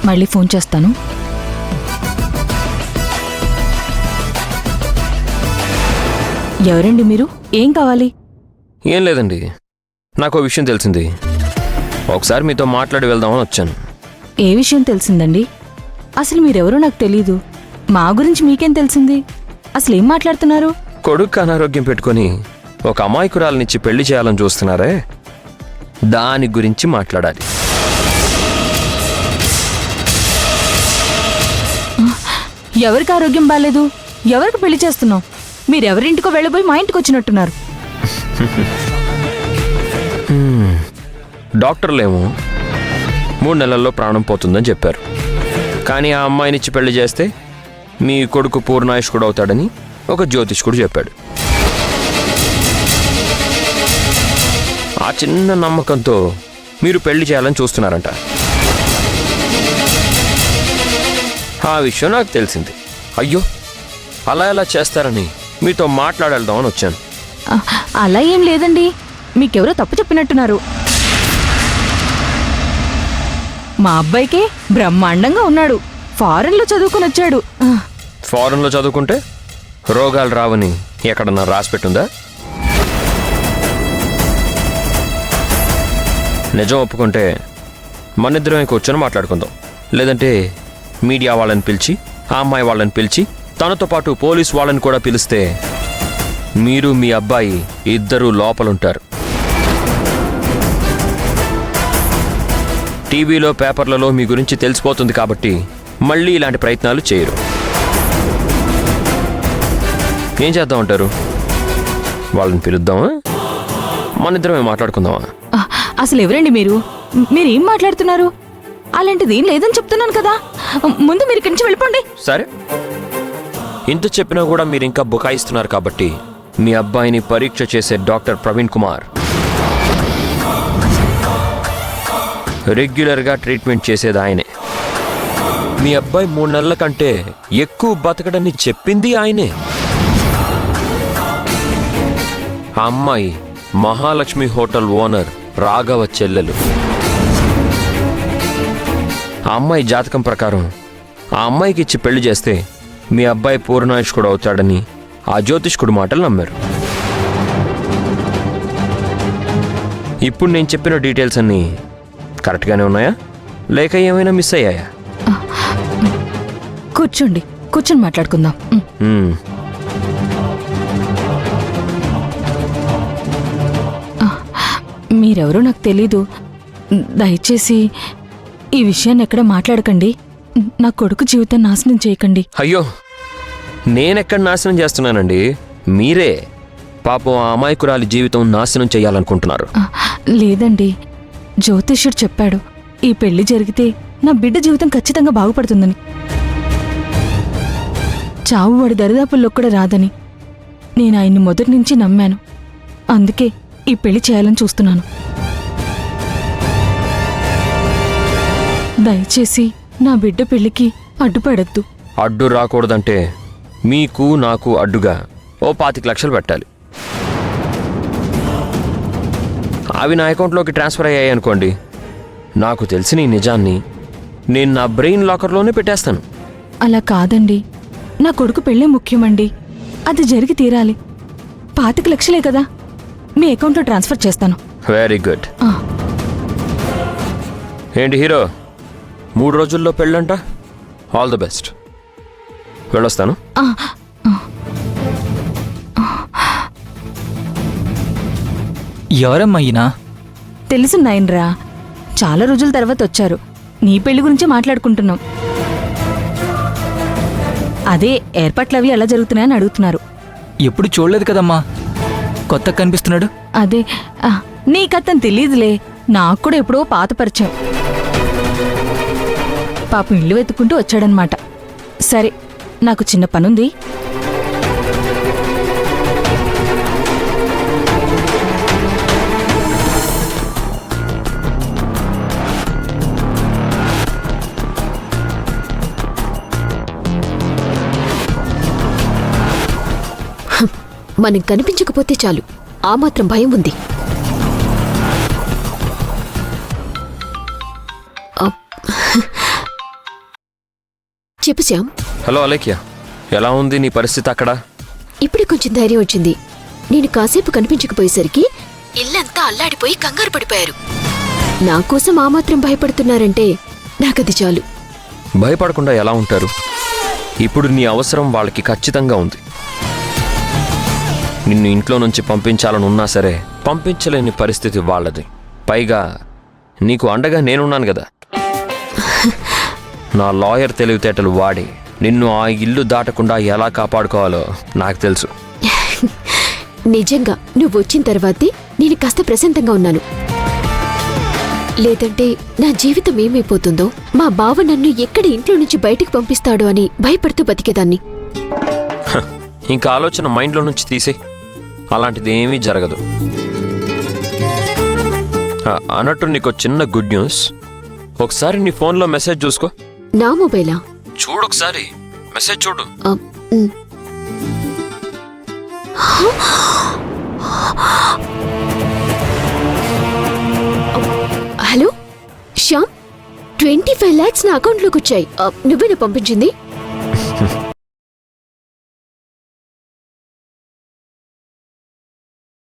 మళ్ళీ ఫోన్ చేస్తాను. ఎవరండి మీరు? ఏం కావాలి? ఏం లేదండి, నాకు విషయం తెలిసింది. ఒకసారి మీతో మాట్లాడి వెళ్దామని వచ్చాను. ఏ విషయం తెలిసిందండి? అసలు మీరెవరో నాకు తెలీదు. మా గురించి మీకేం తెలిసింది? అసలు ఏం మాట్లాడుతున్నారు? కొడుకు అనారోగ్యం పెట్టుకుని ఒక అమాయకురాలనిచ్చి పెళ్లి చేయాలని చూస్తున్నారే, దాని గురించి మాట్లాడాలి. ఎవరికి ఆరోగ్యం బాలేదు? ఎవరికి పెళ్లి చేస్తున్నావు? మీరెవరింటికో వెళ్ళబోయి మా ఇంటికి వచ్చినట్టున్నారు. డాక్టర్లేమో 3 నెలల్లో ప్రాణం పోతుందని చెప్పారు. కానీ ఆ అమ్మాయినిచ్చి పెళ్లి చేస్తే మీ కొడుకు పూర్ణాయుష్కుడు అవుతాడని ఒక జ్యోతిష్కుడు చెప్పాడు. ఆ చిన్న నమ్మకంతో మీరు పెళ్లి చేయాలని చూస్తున్నారంట. ఆ విషయం నాకు తెలిసింది. అయ్యో, అలా ఎలా చేస్తారని మీతో మాట్లాడేద్దామని వచ్చాను. అలా ఏం లేదండి, మీకెవరో తప్పు చెప్పినట్టున్నారు. మా అబ్బాయికే బ్రహ్మాండంగా ఉన్నాడు. ఫారెన్లో చదువుకుని వచ్చాడు. ఫారెన్లో చదువుకుంటే రోగాలు రావని ఎక్కడన్నా రాసిపెట్టుందా? నిజం ఒప్పుకుంటే మనిద్దరమే కూర్చొని మాట్లాడుకుందాం. లేదంటే మీడియా వాళ్ళని పిలిచి, ఆ అమ్మాయి వాళ్ళని పిలిచి, తనతో పాటు పోలీస్ వాళ్ళని కూడా పిలిస్తే మీరు మీ అబ్బాయి ఇద్దరూ లోపలుంటారు. టీవీలో పేపర్లలో మీ గురించి తెలిసిపోతుంది కాబట్టి మళ్ళీ ఇలాంటి ప్రయత్నాలు చేయరు. ఏం చేద్దాం అంటారు? వాళ్ళని పిలుద్దామా, మనిద్దరమే మాట్లాడుకుందామా? అసలు ఎవరండి మీరు? మీరేం మాట్లాడుతున్నారు? అలాంటిది ఏం లేదని చెప్తున్నాను కదా. ముందు మీరు ఇక్కడి నుంచి వెళ్ళిపోండి. సరే, ఇంత చెప్పినా కూడా మీరు ఇంకా బుకాయిస్తున్నారు కాబట్టి మీ అబ్బాయిని పరీక్ష చేసే డాక్టర్ ప్రవీణ్ కుమార్ రెగ్యులర్గా ట్రీట్మెంట్ చేసేది ఆయనే. మీ అబ్బాయి 3 నెలల కంటే ఎక్కువ బతకడని చెప్పింది ఆయనే. ఆ అమ్మాయి మహాలక్ష్మి హోటల్ ఓనర్ రాఘవ చెల్లెలు. ఆ అమ్మాయి జాతకం ప్రకారం ఆ అమ్మాయికి ఇచ్చి పెళ్లి చేస్తే మీ అబ్బాయి పూర్ణాయుష్కుడు అవుతాడని ఆ జ్యోతిష్కుడు మాటలు నమ్మారు. ఇప్పుడు నేను చెప్పిన డీటెయిల్స్ అన్నీ కరెక్ట్గానే ఉన్నాయా, లేక ఏమైనా మిస్ అయ్యాయా? కూర్చొని మాట్లాడుకుందాం. మీరెవరో నాకు తెలీదు. దయచేసి ఈ విషయాన్ని ఎక్కడ మాట్లాడకండి. నా కొడుకు జీవితం నాశనం చేయకండి. అయ్యో, నేనెక్కడ నాశనం చేస్తున్నానండి? మీరే పాపం ఆ అమాయకురాలి జీవితం నాశనం చేయాలనుకుంటున్నారు. లేదండి, జ్యోతిష్యుడు చెప్పాడు ఈ పెళ్లి జరిగితే నా బిడ్డ జీవితం ఖచ్చితంగా బాగుపడుతుందని. చావు వాడి దరిదాపుల్లో కూడా రాదని నేను ఆయన్ని మొదటి నుంచి నమ్మాను. అందుకే ఈ పెళ్లి చేయాలని చూస్తున్నాను. దయచేసి నా బిడ్డ పెళ్లికి అడ్డుపడద్దు. అడ్డు రాకూడదంటే మీకు నాకు అడ్డుగా ఓ 25 లక్షలు పెట్టాలి. అవి నా అకౌంట్లోకి ట్రాన్స్ఫర్ అయ్యాయి అనుకోండి, నాకు తెలిసిన ఈ నిజాన్ని నేను నా బ్రెయిన్ లాకర్లోనే పెట్టేస్తాను. అలా కాదండి, నా కొడుకు పెళ్ళే ముఖ్యమండి. అది జరిగి తీరాలి. 25 లక్షలే కదా, మీ అకౌంట్లో ట్రాన్స్ఫర్ చేస్తాను. Very good. ఏంటి హీరో, 3 రోజుల్లో పెళ్ళంట? All the best. వెళ్ళొస్తాను. ఎవరమ్మా ఈయన? తెలుసు నాయనరా, చాలా రోజుల తర్వాత వచ్చారు. నీ పెళ్లి గురించే మాట్లాడుకుంటున్నాం. అదే ఏర్పాట్లు అవి ఎలా జరుగుతున్నాయని అడుగుతున్నారు. ఎప్పుడు చూడలేదు కదమ్మా, కొత్తగా కనిపిస్తున్నాడు. అదే నీకతను తెలీదులే, నాకు కూడా ఎప్పుడో పాత పరిచయం. పాపం ఇల్లు వెతుక్కుంటూ వచ్చాడనమాట. సరే, నాకు చిన్న పనుంది. మనం కనిపించకపోతే చాలు, ఆ మాత్రం భయం ఉంది. చెప్పు శ్యామ్. హలో అలేఖ్య, ఎలా ఉంది నీ పరిస్థితి అక్కడ? ఇప్పుడే కొంచెం ధైర్యం వచ్చింది. నేను కాసేపు కనిపించకపోయేసరికి ఇల్లంతా అల్లాడిపోయి కంగారు పడిపోయారు. నా కోసం ఆ మాత్రం భయపడుతున్నారంటే నాకది చాలు. భయపడకుండా ఎలా ఉంటారు? ఇప్పుడు నీ అవసరం వాళ్ళకి ఖచ్చితంగా ఉంది. నిన్ను ఇంట్లో నుంచి పంపించాలని ఉన్నా సరే పంపించలేని పరిస్థితి వాళ్ళది. పైగా నీకు అండగా నేనున్నాను కదా. నా లాయర్ తెలివితేటలు వాడి నిన్ను ఆ ఇల్లు దాటకుండా ఎలా కాపాడుకోవాలో నాకు తెలుసు. నిజంగా నువ్వు వచ్చిన తర్వాతే నేను కాస్త ప్రశాంతంగా ఉన్నాను. లేదంటే నా జీవితం ఏమైపోతుందో, మా బావ నన్ను ఎక్కడ ఇంట్లో నుంచి బయటికి పంపిస్తాడో అని భయపడుతూ బతికేదాన్ని. ఇంకా ఆలోచన మైండ్లో నుంచి తీసే. అలాంటిది ఏమీ జరగదు. అన్నట్టు నీకు చిన్న గుడ్ న్యూస్. ఒకసారి నీ ఫోన్లో మెసేజ్ చూసుకో. నా మొబైలా? చూడు ఒకసారి, మెసేజ్ చూడు. హలో శ్యామ్, 25 lakhs నా అకౌంట్లోకి వచ్చాయి. నువ్వేనా పంపించింది?